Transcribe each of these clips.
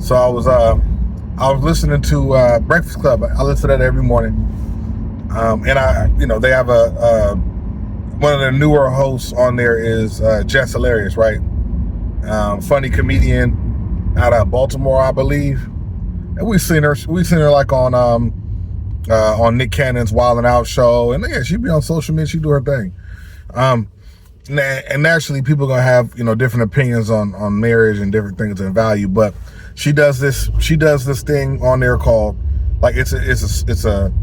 So I was listening to Breakfast Club. I listen to that every morning. They have one of the newer hosts on there is Jess Hilarious, right? Funny comedian out of Baltimore, I believe. And we've seen her like on Nick Cannon's Wild 'N Out show, and yeah, she be on social media. She do her thing. And naturally, people are gonna have different opinions on marriage and different things and value. But she does this thing on there called, like, it's a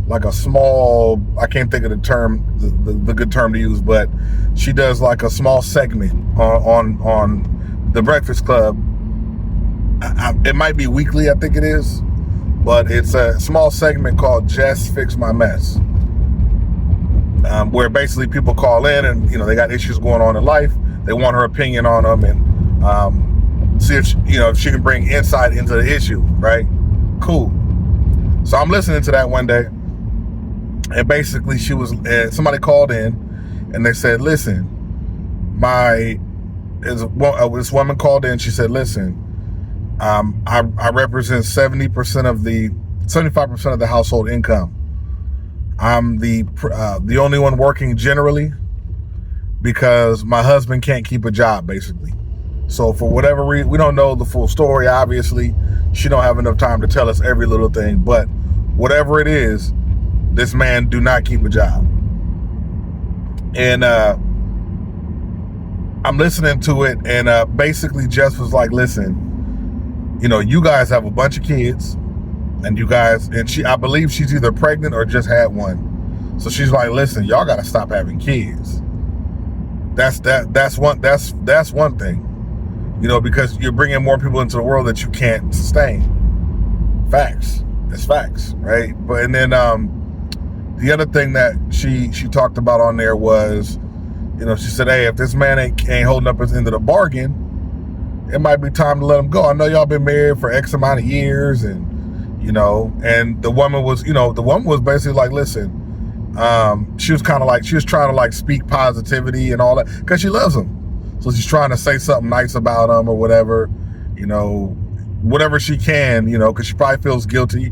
like a small, I can't think of the term, the good term to use, but she does like a small segment on the Breakfast Club. It might be weekly, I think it is, but it's a small segment called Jess Fix My Mess, where basically people call in and they got issues going on in life. They want her opinion on them and see if she can bring insight into the issue, right? Cool. So I'm listening to that one day, and basically somebody called in and they said, listen, this woman called in. She said, listen, I represent 75% of the household income. I'm the only one working generally because my husband can't keep a job, basically. So for whatever reason, we don't know the full story, obviously. She don't have enough time to tell us every little thing, but whatever it is, this man do not keep a job. And I'm listening to it, and basically Jess was like, listen, you guys have a bunch of kids, and I believe she's either pregnant or just had one. So she's like, listen, y'all got to stop having kids. That's one thing, because you're bringing more people into the world that you can't sustain. Facts. It's facts, right? But and then the other thing that she talked about on there was, she said, hey, if this man ain't holding up his end of the bargain, it might be time to let him go. I know y'all been married for X amount of years, and and the woman was basically like, listen, she was trying to speak positivity and all that because she loves him. So she's trying to say something nice about him or whatever, whatever she can, because she probably feels guilty,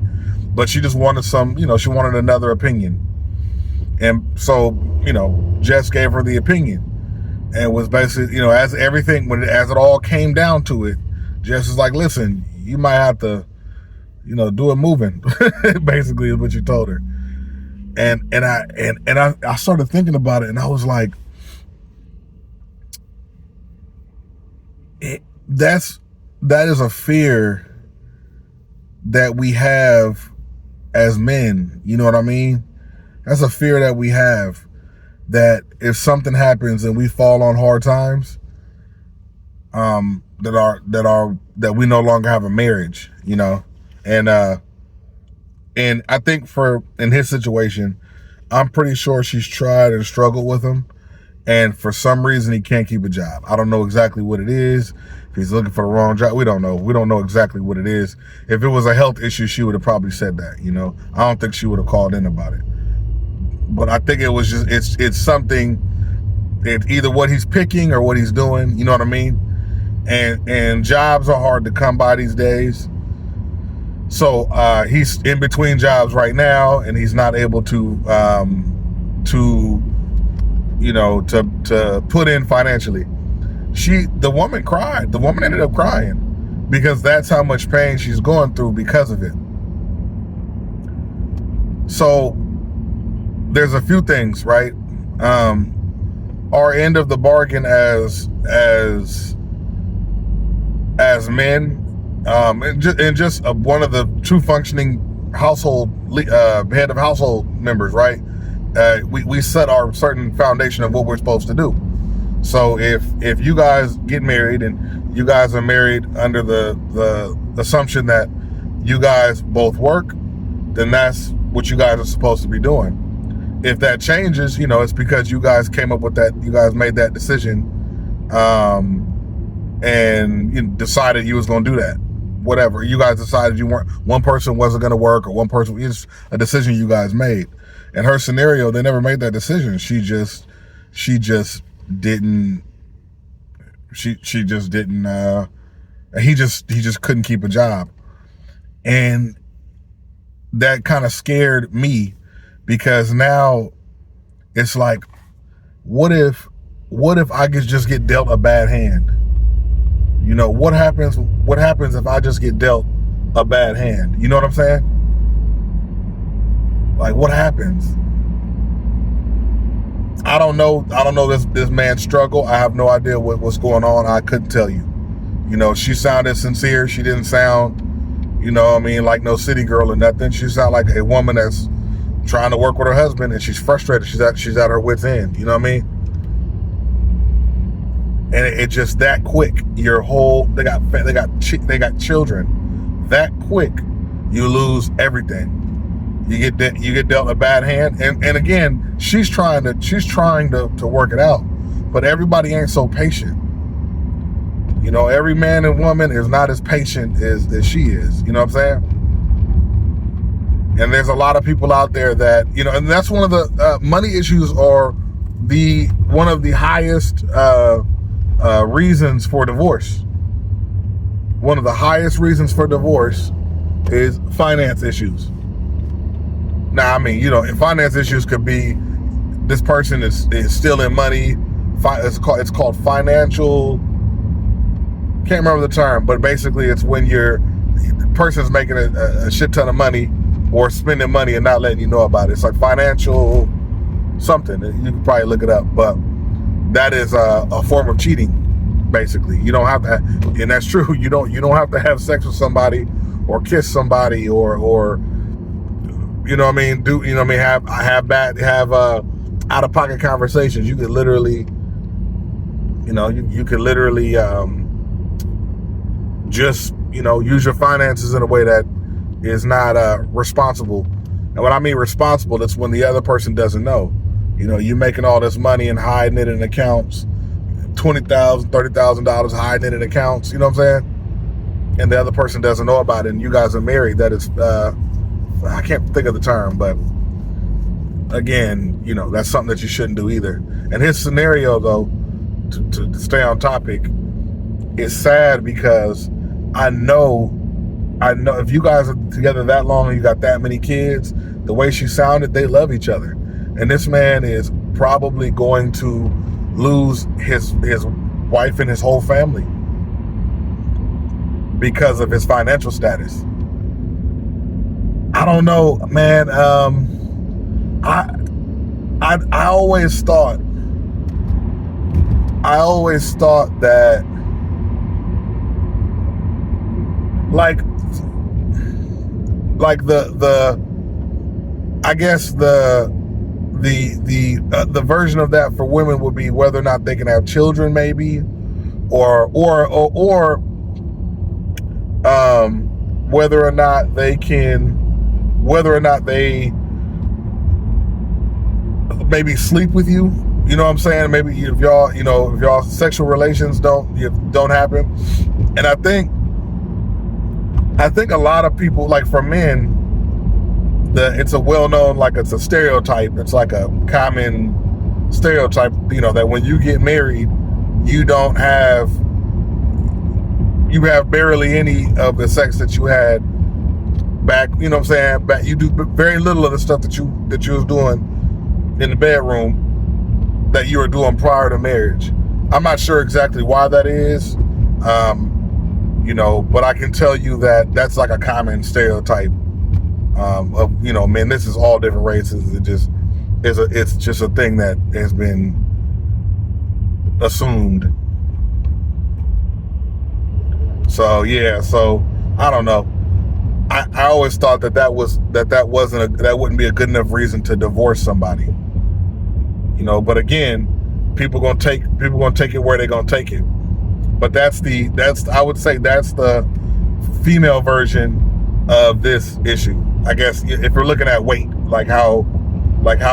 but she just wanted she wanted another opinion. And so, Jess gave her the opinion, and was basically, as it all came down to it, Jess was like, listen, you might have to, do it moving, basically is what you told her. And I started thinking about it, and I was like, that is a fear that we have as men. You know what I mean? That's a fear that we have, that if something happens and we fall on hard times, that we no longer have a marriage, and I think in his situation, I'm pretty sure she's tried and struggled with him, and for some reason he can't keep a job. I don't know exactly what it is. If he's looking for the wrong job, we don't know. We don't know exactly what it is. If it was a health issue, she would have probably said that. I don't think she would have called in about it. But I think it was just it's something. It's either what he's picking or what he's doing. You know what I mean? And jobs are hard to come by these days. So he's in between jobs right now, and he's not able to put in financially. The woman cried. The woman ended up crying because that's how much pain she's going through because of it. So there's a few things, right? Our end of the bargain as men, and just one of the true functioning household head of household members, right? We set our certain foundation of what we're supposed to do. So if you guys get married and you guys are married under the assumption that you guys both work, then that's what you guys are supposed to be doing. If that changes, it's because you guys came up with that, you guys made that decision, and decided you was going to do that. Whatever. You guys decided one person wasn't going to work, or one person, it's a decision you guys made. In her scenario, they never made that decision. She just didn't And he just couldn't keep a job. And that kind of scared me, because now it's like, what if I could just get dealt a bad hand? What happens if I just get dealt a bad hand? You know what I'm saying? Like, what happens? I don't know this man's struggle. I have no idea what's going on. I couldn't tell you. She sounded sincere. She didn't sound, like no city girl or nothing. She sounded like a woman that's trying to work with her husband, and she's frustrated. She's at her wit's end. You know what I mean? And it just that quick. They got children. That quick, you lose everything. You get dealt a bad hand, and again, she's trying to work it out, but everybody ain't so patient. Every man and woman is not as patient as she is. You know what I'm saying? And there's a lot of people out there that, and that's one of the money issues are one of the highest reasons for divorce. One of the highest reasons for divorce is finance issues. Now, finance issues could be this person is stealing money. It's called financial. Can't remember the term, but basically it's when the person's making a shit ton of money or spending money and not letting you know about it. It's like financial something. You can probably look it up, but that is a form of cheating. Basically, you don't have to, and that's true. You don't have to have sex with somebody or kiss somebody or have out of pocket conversations. You could literally, just use your finances in a way that is not responsible. And when I mean responsible, it's when the other person doesn't know. You're making all this money and hiding it in accounts, $20,000, $30,000 hiding it in accounts. You know what I'm saying? And the other person doesn't know about it, and you guys are married. That is, I can't think of the term, but again, that's something that you shouldn't do either. And his scenario, though, to stay on topic, is sad because I know if you guys are together that long and you got that many kids, the way she sounded, they love each other. And this man is probably going to lose his wife and his whole family because of his financial status. I don't know, man. I always thought that like the version of that for women would be whether or not they can have children, maybe, or whether or not they maybe sleep with you. You know what I'm saying? Maybe if y'all sexual relations don't happen. And I think a lot of people, like for men, it's a well-known, like it's a stereotype. It's like a common stereotype, that when you get married, you have barely any of the sex that you had back. You know what I'm saying? You do very little of the stuff that you was doing in the bedroom that you were doing prior to marriage. I'm not sure exactly why that is, but I can tell you that that's like a common stereotype of men. This is all different races. It's just a thing that has been assumed. So yeah, I don't know. I always thought that wouldn't be a good enough reason to divorce somebody. But again, people gonna take it where they're gonna take it. But I would say that's the female version of this issue. I guess if we're looking at weight, like how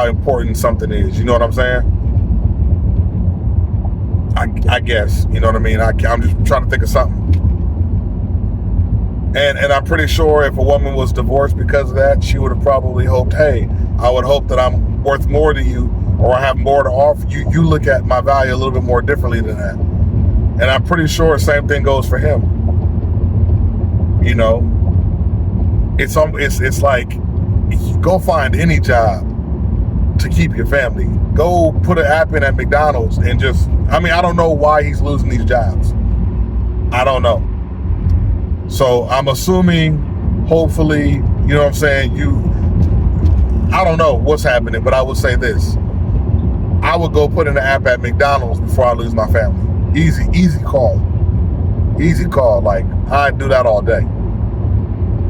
important something is, you know what I'm saying? I guess, you know what I mean? I'm just trying to think of something. And I'm pretty sure if a woman was divorced because of that, she would have probably hoped, hey, I would hope that I'm worth more to you, or I have more to offer you. You look at my value a little bit more differently than that. And I'm pretty sure the same thing goes for him. You know, it's like, go find any job to keep your family. Go put an app in at McDonald's and just, I mean, I don't know why he's losing these jobs. I don't know. So I'm assuming, hopefully, you know what I'm saying, I don't know what's happening, but I would say this. I would go put in an app at McDonald's before I lose my family. Easy call. Easy call. Like, I'd do that all day.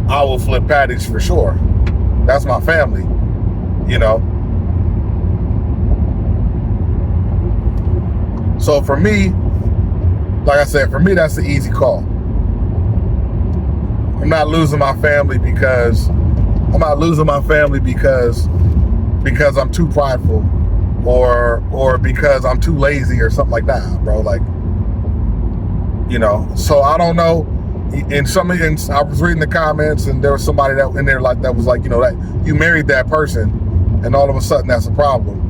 I will flip patties for sure. That's my family, you know. So for me, like I said, for me, that's the easy call. I'm not losing my family because I'm too prideful or because I'm too lazy or something like that, bro. Like, you know, so I don't know. And I was reading the comments, and there was somebody that in there that was like, you know, that you married that person, and all of a sudden that's a problem.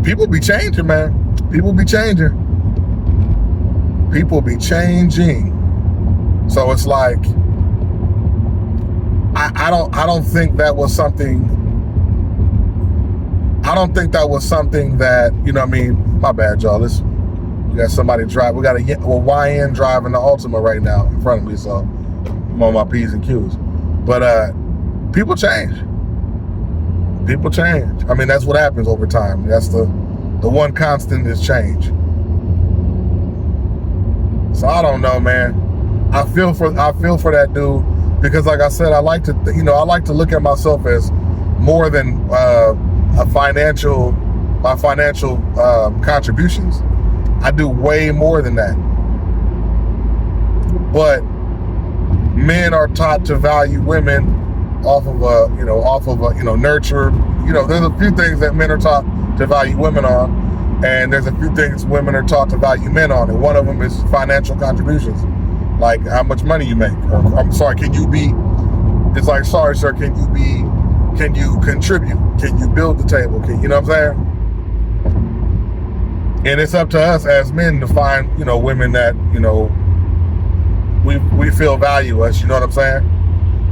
People be changing, man. People be changing. So it's like, I don't think that was something. I don't think that was something that, you know what I mean? My bad, y'all. We got somebody drive. We got a YN driving the Altima right now in front of me, so I'm on my P's and Q's. But people change. People change. I mean, that's what happens over time. That's the one constant is change. So I don't know, man. I feel for that dude, because like I said, I like to look at myself as more than my financial contributions. I do way more than that. But men are taught to value women off of a nurture. You know, there's a few things that men are taught to value women on, and there's a few things women are taught to value men on, and one of them is financial contributions, like how much money you make. Or, I'm sorry, can you be? It's like, sorry, sir, can you contribute? Can you build the table? You know what I'm saying? And it's up to us as men to find, you know, women that, you know, we feel value us, you know what I'm saying?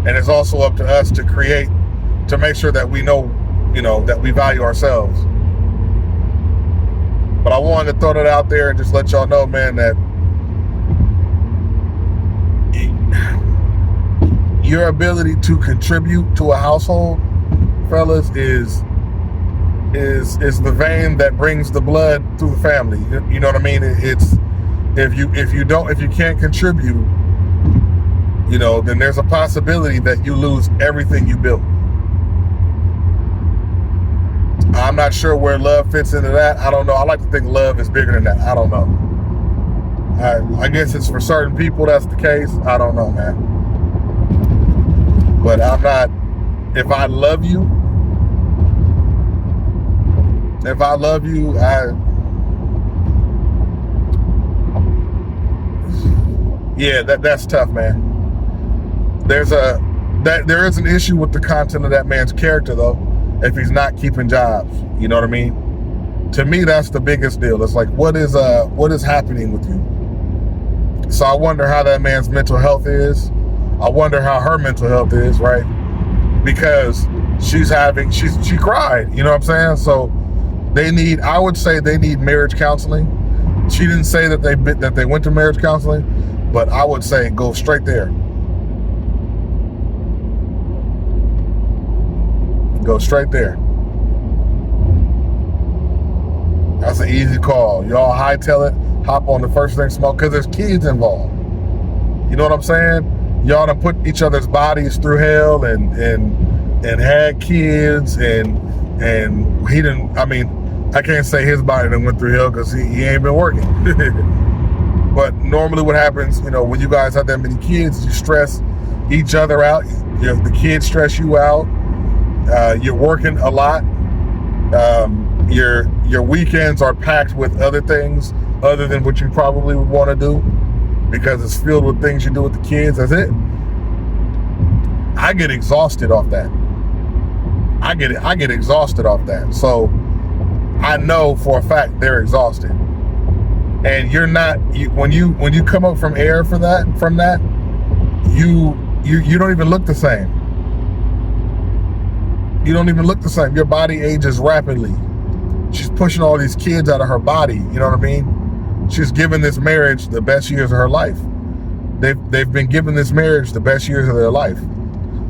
And it's also up to us to make sure that we know, you know, that we value ourselves. But I wanted to throw that out there and just let y'all know, man, that your ability to contribute to a household, fellas, is the vein that brings the blood through the family. You know what I mean? It's if you can't contribute, you know, then there's a possibility that you lose everything you built. I'm not sure where love fits into that. I don't know. I like to think love is bigger than that. I don't know. I guess it's for certain people that's the case. I don't know, man. But I'm not. If I love you, that's tough, man. There is an issue with the content of that man's character, though, if he's not keeping jobs. You know what I mean? To me, that's the biggest deal. It's like, what is happening with you? So I wonder how that man's mental health is. I wonder how her mental health is, right? Because she cried, you know what I'm saying? So I would say they need marriage counseling. She didn't say that they went to marriage counseling, but I would say go straight there. Go straight there. That's an easy call. Y'all hightail it, hop on the first thing smoke, because there's kids involved. You know what I'm saying? Y'all done put each other's bodies through hell and had kids and he didn't. I mean, I can't say his body done went through hell because he ain't been working. But normally what happens, you know, when you guys have that many kids, you stress each other out. The kids stress you out. You're working a lot. Your weekends are packed with other things other than what you probably would want to do, because it's filled with things you do with the kids. That's it. I get exhausted off that. I get exhausted off that. So I know for a fact they're exhausted. And you're not, when you come up from that, you don't even look the same. You don't even look the same. Your body ages rapidly. She's pushing all these kids out of her body. You know what I mean? She's given this marriage the best years of her life. They've been given this marriage the best years of their life.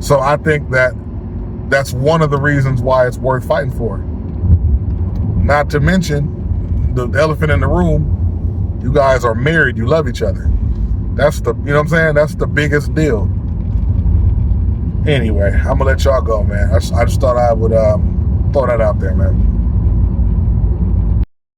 So I think that's one of the reasons why it's worth fighting for. Not to mention the elephant in the room, you guys are married, you love each other. That's the, you know what I'm saying? That's the biggest deal. Anyway, I'm gonna let y'all go, man. I just thought I would throw that out there, man.